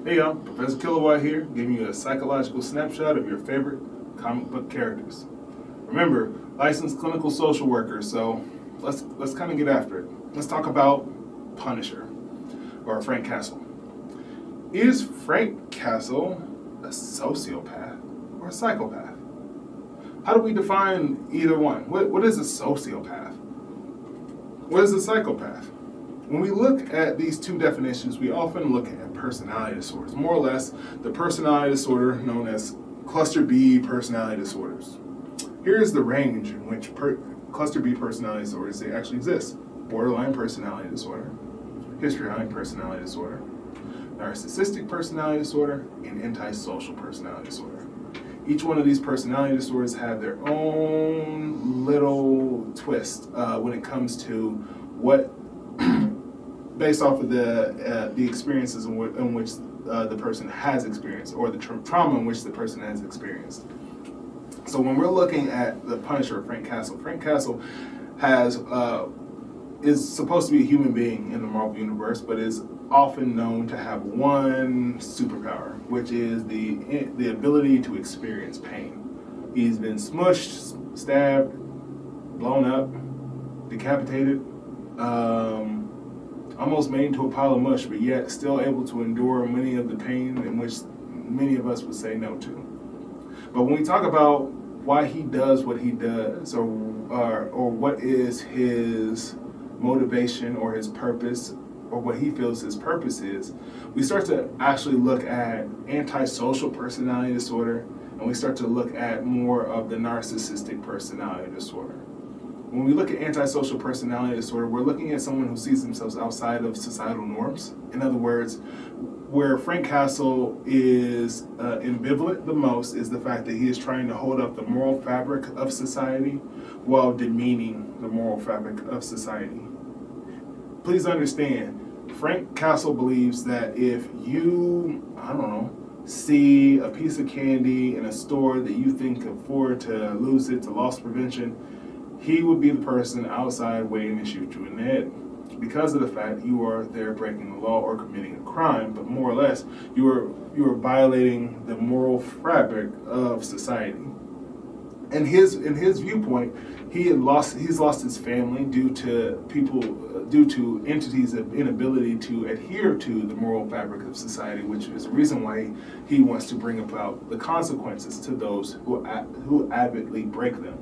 Hey y'all, Professor Kilowatt here, giving you a psychological snapshot of your favorite comic book characters. Remember, licensed clinical social worker, so let's kind of get after it. Let's talk about Punisher, or Frank Castle. Is Frank Castle a sociopath or a psychopath? How do we define either one? What is a sociopath? What is a psychopath? When we look at these two definitions, we often look at personality disorders, more or less the personality disorder known as cluster B personality disorders. Here's the range in which cluster B personality disorders they actually exist: borderline personality disorder, histrionic personality disorder, narcissistic personality disorder, and antisocial personality disorder. Each one of these personality disorders have their own little twist when it comes to what based off of the experiences in which the person has experienced, or the trauma in which the person has experienced. So when we're looking at the Punisher, Frank Castle is supposed to be a human being in the Marvel Universe, but is often known to have one superpower, which is the ability to experience pain. He's been smushed, stabbed, blown up, decapitated, almost made into a pile of mush, but yet still able to endure many of the pain in which many of us would say no to. But when we talk about why he does what he does, or what is his motivation or his purpose, or what he feels his purpose is, we start to actually look at antisocial personality disorder, and we start to look at more of the narcissistic personality disorder. When we look at antisocial personality disorder, we're looking at someone who sees themselves outside of societal norms. In other words, where Frank Castle is ambivalent the most is the fact that he is trying to hold up the moral fabric of society while demeaning the moral fabric of society. Please understand, Frank Castle believes that if you, see a piece of candy in a store that you think can afford to lose it to loss prevention, he would be the person outside waiting to shoot you in the head because of the fact you are there breaking the law or committing a crime, but more or less you are violating the moral fabric of society. And in his viewpoint, he's lost his family due to entities' inability to adhere to the moral fabric of society, which is the reason why he wants to bring about the consequences to those who avidly break them.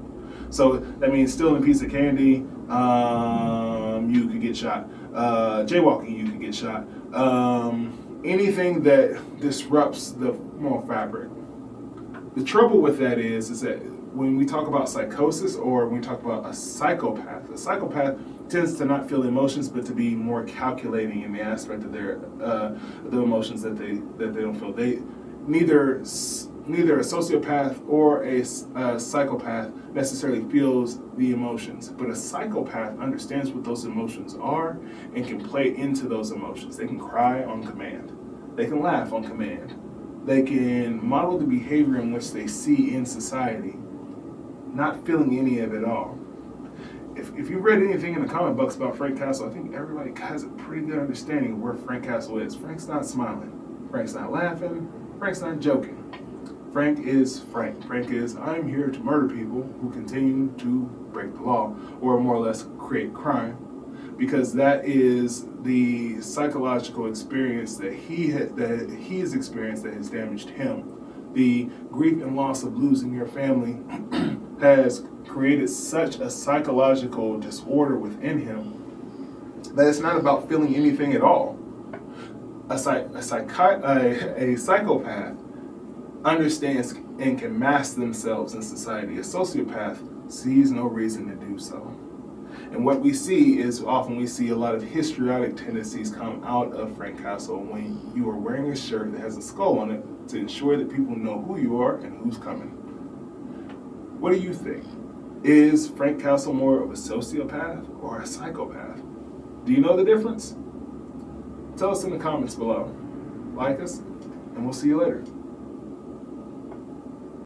So that means stealing a piece of candy, you could get shot. Jaywalking, you could get shot. Anything that disrupts the moral fabric. The trouble with that is that when we talk about psychosis, or when we talk about a psychopath tends to not feel emotions, but to be more calculating in the aspect of their the emotions that they don't feel. They neither a sociopath or a psychopath necessarily feels the emotions, but a psychopath understands what those emotions are and can play into those emotions. They can cry on command. They can laugh on command. They can model the behavior in which they see in society, not feeling any of it all. If you've read anything in the comic books about Frank Castle, I think everybody has a pretty good understanding of where Frank Castle is. Frank's not smiling. Frank's not laughing. Frank's not joking. Frank is Frank. Frank is, I'm here to murder people who continue to break the law, or more or less create crime, because that is the psychological experience that he has experienced that has damaged him. The grief and loss of losing your family has created such a psychological disorder within him that it's not about feeling anything at all. A psychopath understands and can mask themselves in society. A sociopath sees no reason to do so. And what we see is often we see a lot of histrionic tendencies come out of Frank Castle when you are wearing a shirt that has a skull on it to ensure that people know who you are and who's coming. What do you think? Is Frank Castle more of a sociopath or a psychopath? Do you know the difference? Tell us in the comments below. Like us, and we'll see you later.